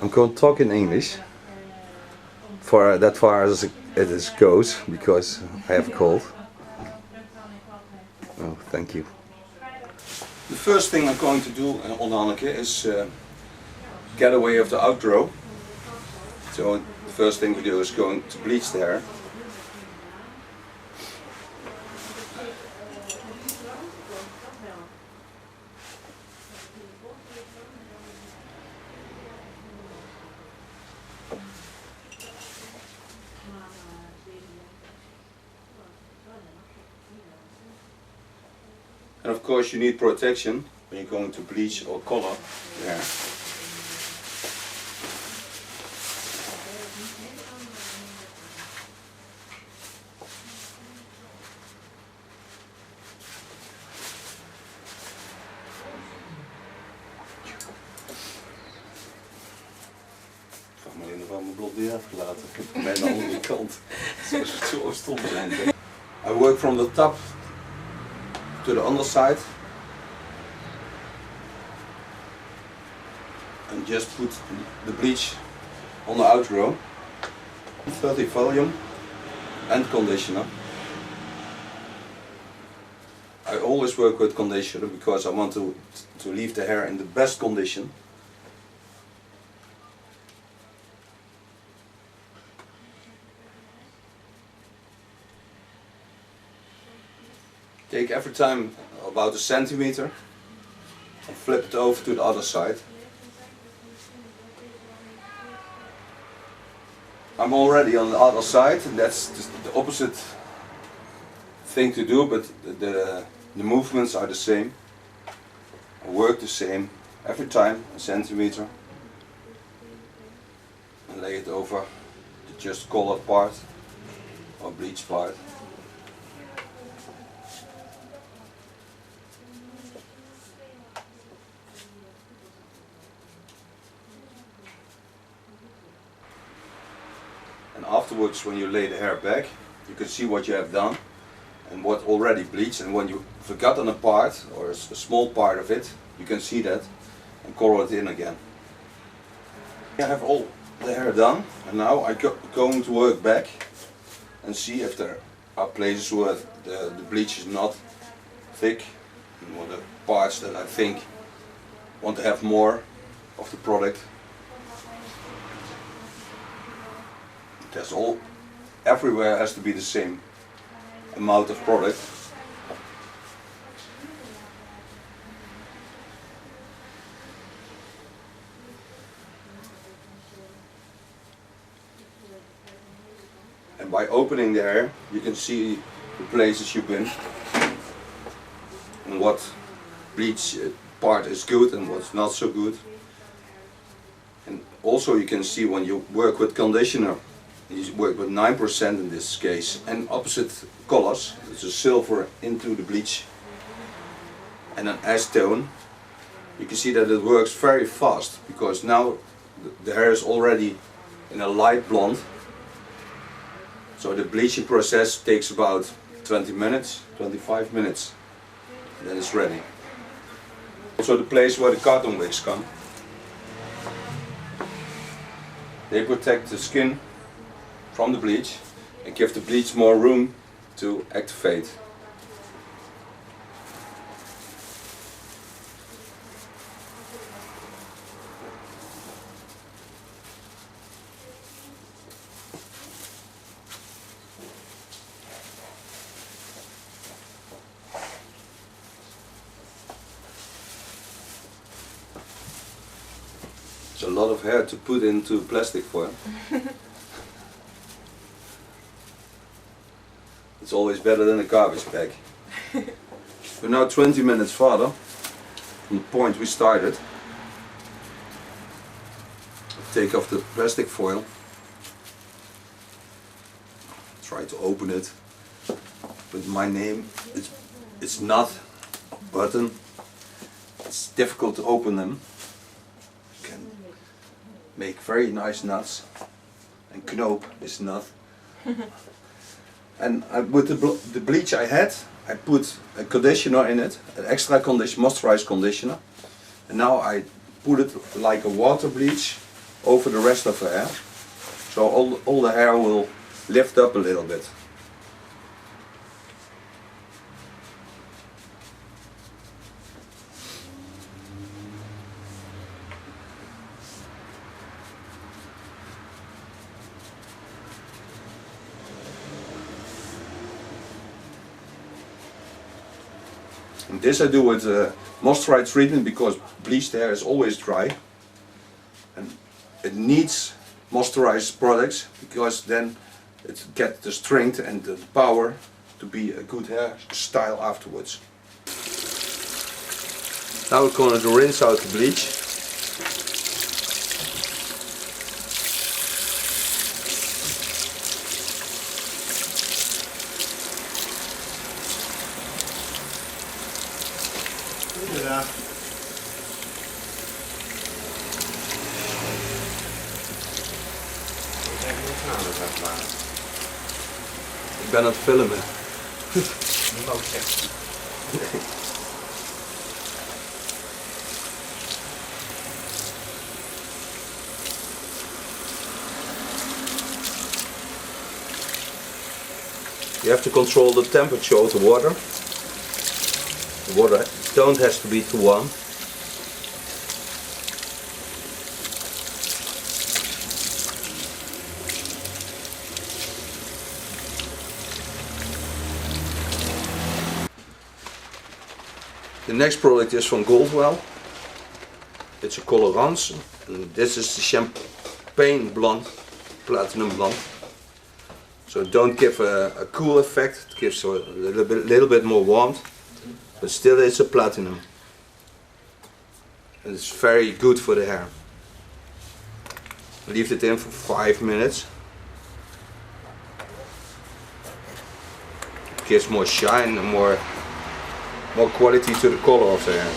I'm going to talk in English for that far as it goes, because I have a cold. Oh, thank you. The first thing I'm going to do on Hanneke is get away of the outgrow. So the first thing we do is going to bleach the hair. And of course you need protection when you're going to bleach or color the hair. Ik vraag me alleen of ik mijn blondie heb gelaten. Ik heb mij aan de andere kant. Zo stom zijn. I work from the top to the underside and just put the bleach on the outgrow. 30 volume and conditioner. I always work with conditioner because I want to leave the hair in the best condition. Take every time about a centimeter and flip it over to the other side. I'm already on the other side, and that's the opposite thing to do, but the movements are the same. I work the same every time, a centimeter, and lay it over the just colored part or bleach part. And afterwards, when you lay the hair back, you can see what you have done and what already bleached, and when you forgot on a part or a small part of it, you can see that and color it in again. I have all the hair done, and now I'm going to work back and see if there are places where the bleach is not thick, and what the parts that I think want to have more of the product. That's all. Everywhere has to be the same amount of product. And by opening the hair, you can see the places you've been and what bleach part is good and what's not so good. And also you can see when you work with conditioner, you work with 9% in this case, and opposite colors. It's a silver into the bleach and an acetone. You can see that it works very fast, because now the hair is already in a light blonde. So the bleaching process takes about 20 minutes, 25 minutes, and then it's ready. Also the place where the carton wigs come. They protect the skin from the bleach and give the bleach more room to activate. It's a lot of hair to put into plastic foil. It's always better than a garbage bag. We're now 20 minutes farther from the point we started. Take off the plastic foil. Try to open it. With my name, it's not a button. It's difficult to open them. You can make very nice knots. And Knoop is not. And with the bleach I had, I put a conditioner in it, an moisturized conditioner. And now I put it like a water bleach over the rest of her hair. So all the hair will lift up a little bit. And this I do with moisturizer treatment because bleached hair is always dry. And it needs moisturized products because then it gets the strength and the power to be a good hairstyle afterwards. Now we're going to rinse out the bleach. Ja. Ik ben aan het filmen. Niet ook zeggen. You have to control the temperature of the water. The water don't has to be too warm. The next product is from Goldwell. It's a colorance, and this is the champagne blonde, platinum blonde. So don't give a cool effect, it gives a little bit more warmth, but still it's a platinum. And it's very good for the hair. Leave it in for 5 minutes. It gives more shine and more quality to the color of the hair.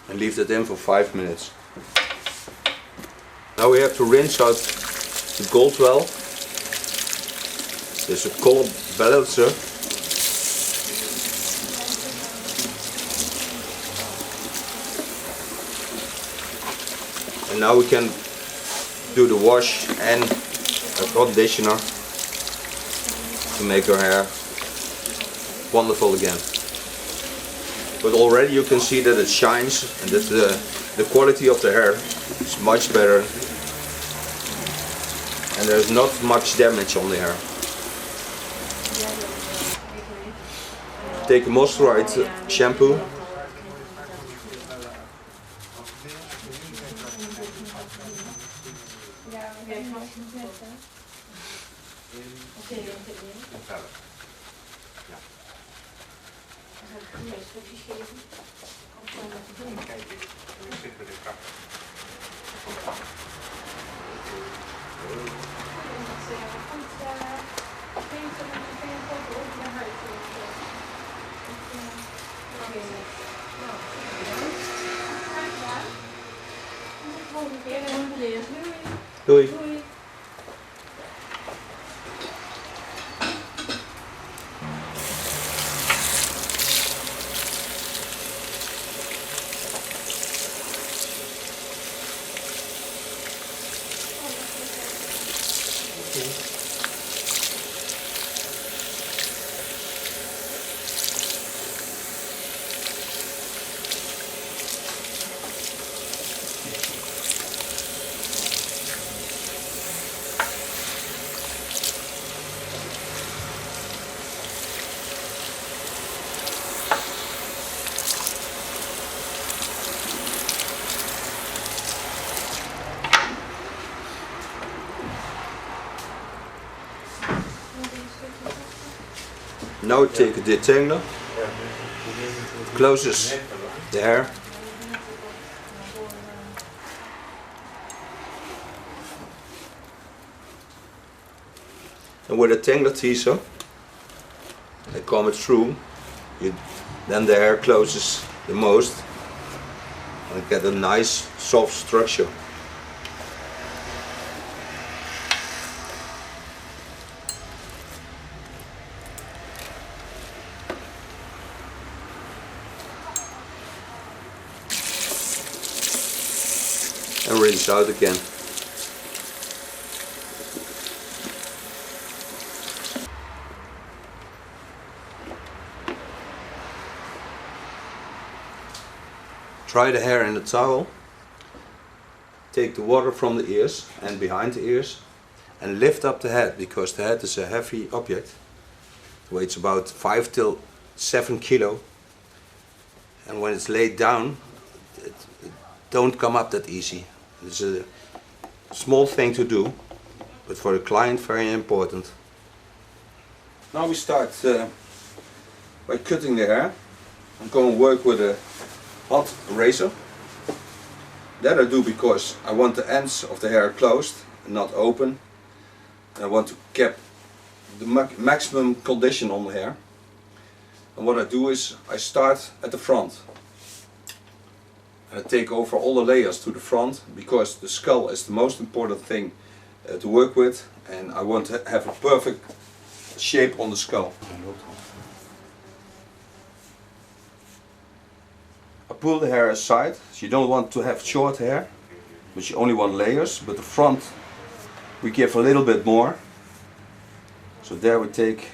And leave that in for 5 minutes. Now we have to rinse out the Goldwell. There's a color balancer. And now we can do the wash and a conditioner to make our hair wonderful again. But already you can see that it shines and that the quality of the hair is much better. And there's not much damage on the hair. Take a moisturized shampoo. Doei. Now take a detangler, closes the hair, and with a tangler teaser I comb it through, then the hair closes the most and I get a nice soft structure. And rinse out again. Dry the hair in a towel. Take the water from the ears and behind the ears and lift up the head, because the head is a heavy object. It weighs about 5 till 7 kilo, and when it's laid down it don't come up that easy. It's a small thing to do, but for the client very important. Now we start by cutting the hair. I'm going to work with a hot razor. That I do because I want the ends of the hair closed and not open. And I want to keep the maximum condition on the hair. And what I do is I start at the front. And I take over all the layers to the front, because the skull is the most important thing to work with, and I want to have a perfect shape on the skull. I pull the hair aside, so you don't want to have short hair, but you only want layers, but the front we give a little bit more. So there we take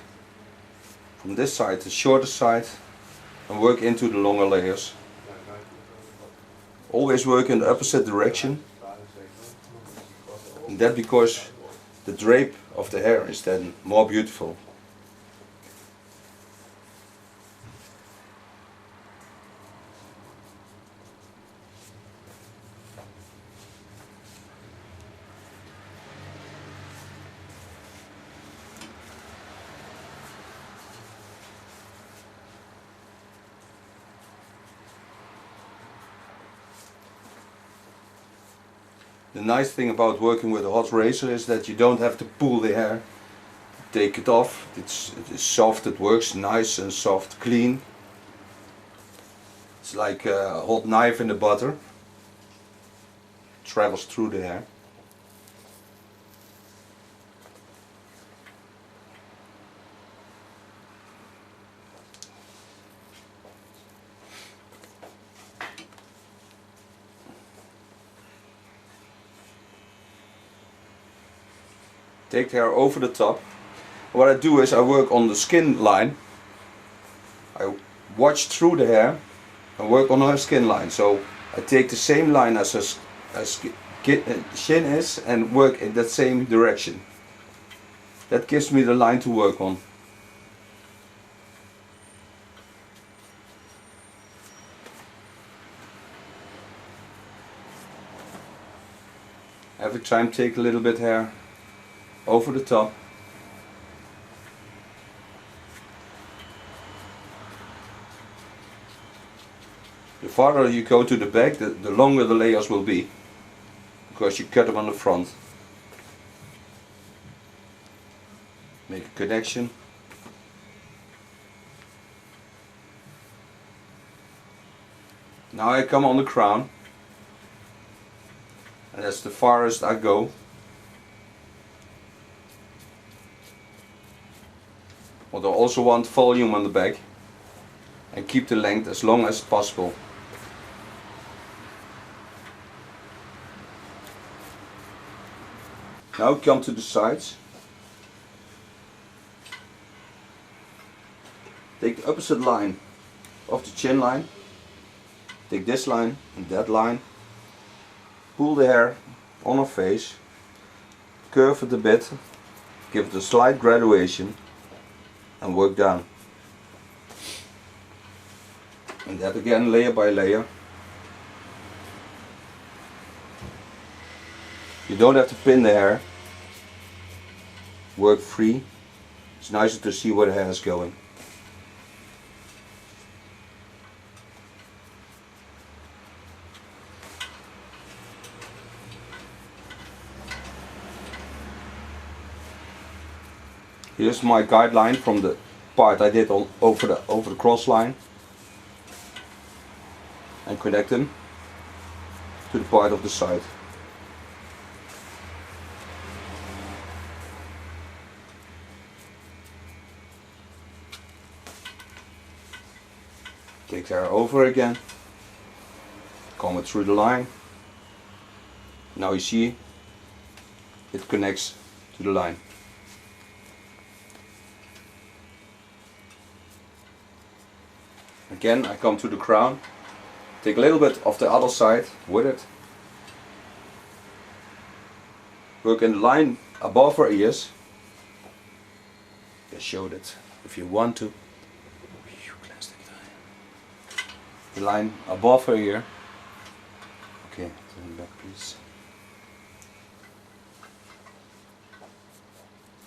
from this side the shorter side and work into the longer layers. Always work in the opposite direction, and that because the drape of the hair is then more beautiful. The nice thing about working with a hot razor is that you don't have to pull the hair, take it off. It is soft, it works nice and soft, clean. It's like a hot knife in the butter. It travels through the hair. Take the hair over the top. What I do is I work on the skin line. I watch through the hair and work on her skin line. So I take the same line as her chin is and work in that same direction. That gives me the line to work on. Every time take a little bit hair over the top. The farther you go to the back, the longer the layers will be, because you cut them on the front. Make a connection. Now I come on the crown, and that's the farthest I go. But I also want volume on the back and keep the length as long as possible. Now come to the sides. Take the opposite line of the chin line. Take this line and that line. Pull the hair on her face. Curve it a bit. Give it a slight graduation. And work down. And that again layer by layer. You don't have to pin the hair. Work free. It's nicer to see where the hair is going. Here's my guideline from the part I did on over the cross line and connect them to the part of the side. Take there over again, comb it through the line. Now you see it connects to the line. Again I come to the crown, take a little bit of the other side with it, work in the line above her ears. Just show that if you want to. The line above her ear. Okay, turn back please.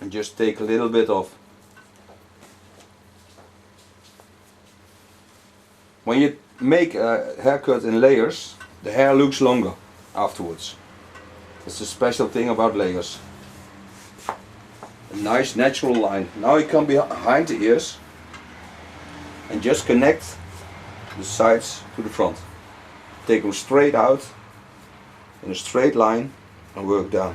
And just take a little bit of. When you make a haircut in layers, the hair looks longer afterwards. That's the special thing about layers. A nice natural line. Now you come behind the ears and just connect the sides to the front. Take them straight out in a straight line and work down.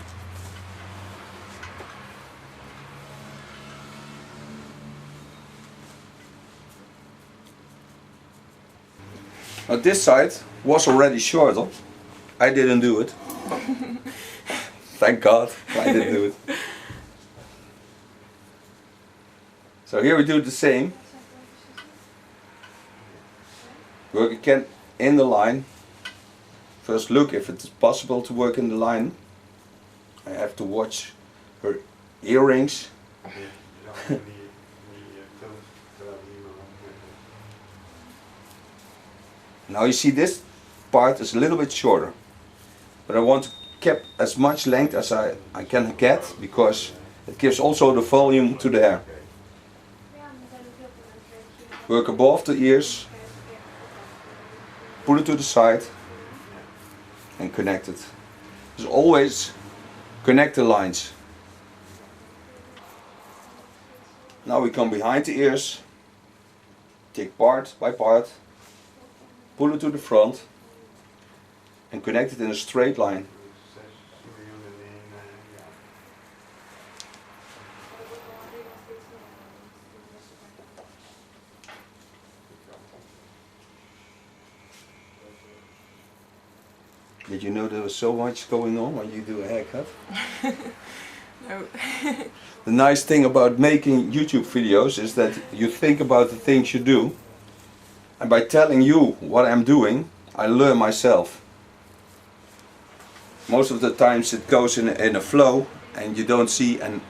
Now this side was already shorter. I didn't do it. Thank God I didn't do it. So here we do the same. Work again in the line. First look if it's possible to work in the line. I have to watch her earrings. Now you see this part is a little bit shorter. But I want to keep as much length as I can get because it gives also the volume to the hair. Work above the ears. Pull it to the side and connect it. Just always connect the lines. Now we come behind the ears, take part by part, pull it to the front and connect it in a straight line. Did you know there was so much going on when you do a haircut? No. The nice thing about making YouTube videos is that you think about the things you do, and by telling you what I'm doing, I learn myself. Most of the times it goes in a flow and you don't see and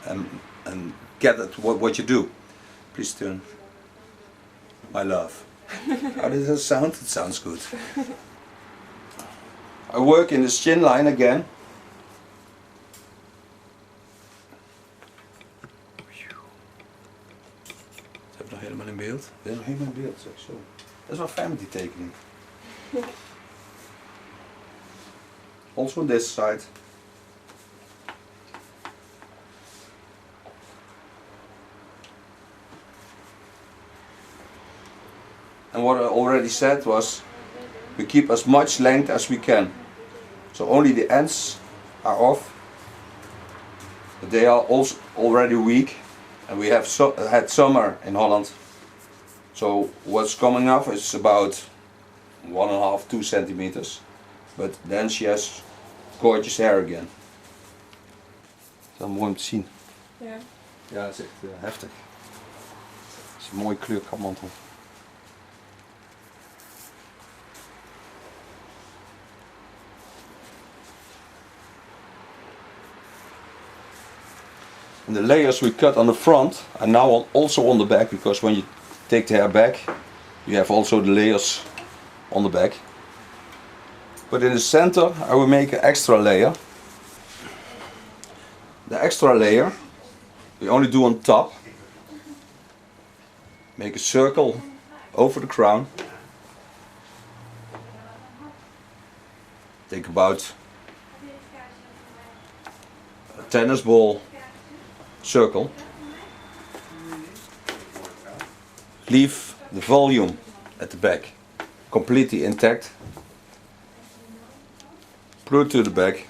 get at what you do. Please turn. My love. How does that sound? It sounds good. I work in the chin line again. Ze hebben nog helemaal in beeld. Ze hebben nog helemaal in beeld, zeg zo. Dat is wel family tekening. Also on this side. And what I already said was, we keep as much length as we can. So only the ends are off. But they are also already weak, and we have had summer in Holland. So what's coming off is about 1.5, 2 centimeters. But then she has gorgeous hair again. Dat is mooi om te zien. Ja. Ja, dat is echt heftig. Het is een mooie kleur kapmantel. And the layers we cut on the front are now also on the back, because when you take the hair back, you have also the layers on the back. But in the center I will make an extra layer. The extra layer we only do on top. Make a circle over the crown. Take about a tennis ball circle. leave the volume at the back completely intact. Put it to the back.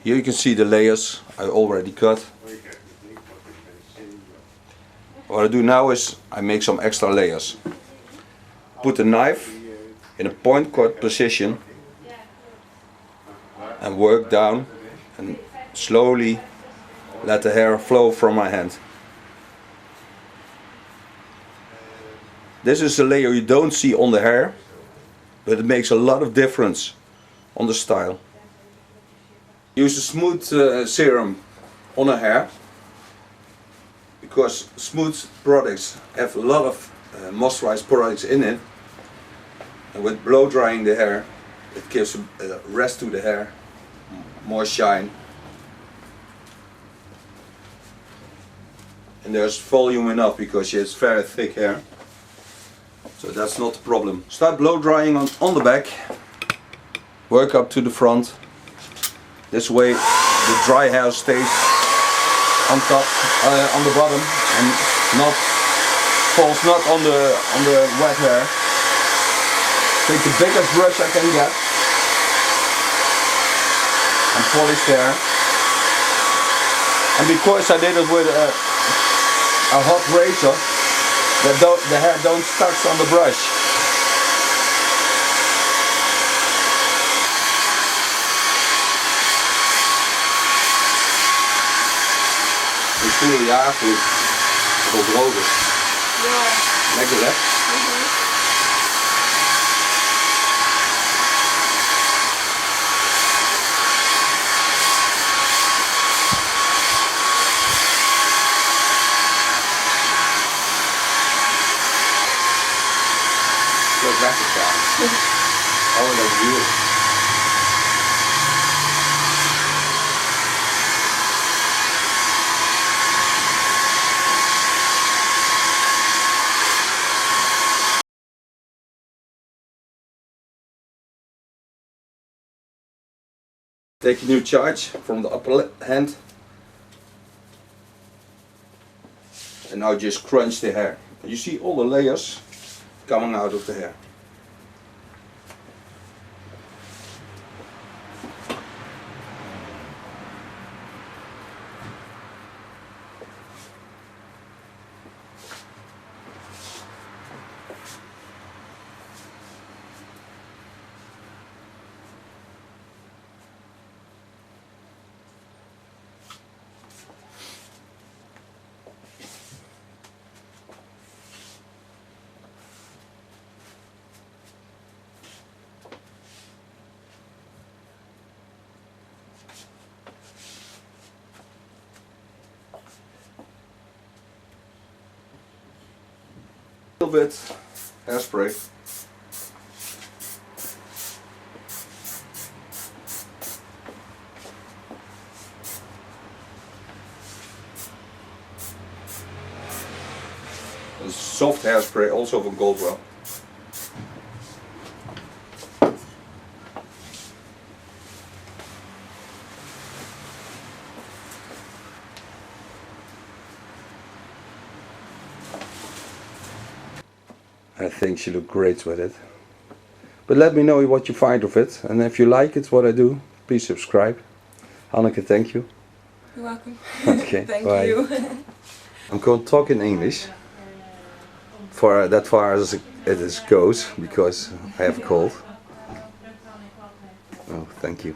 Here you can see the layers I already cut. What I do now is I make some extra layers. Put the knife in a point cut position and work down and slowly let the hair flow from my hand. This is a layer you don't see on the hair, but it makes a lot of difference on the style. Use a smooth serum on a hair, because smooth products have a lot of moisturized products in it, and with blow drying the hair it gives a rest to the hair, more shine, and there's volume enough because it's very thick hair, so that's not the problem. Start blow drying on the back, work up to the front. This way the dry hair stays on top, on the bottom, and falls not on the wet hair. Take the biggest brush I can get and polish the hair. And because I did it with a hot razor, the hair don't stuck on the brush. Ik voel je haar goed, dat het droog is. Ja. Lekker hè? Zo weggegaan. Oh, dat is duur. Take a new charge from the upper hand and now just crunch the hair. You see all the layers coming out of the hair. A little bit hairspray. A soft hairspray, also from Goldwell. I think she looked great with it. But let me know what you find of it, and if you like it, what I do, please subscribe. Hanneke, thank you. You're welcome. Okay, Thank bye. you. I'm going to talk in English for that far as it goes, because I have a cold. Oh, thank you.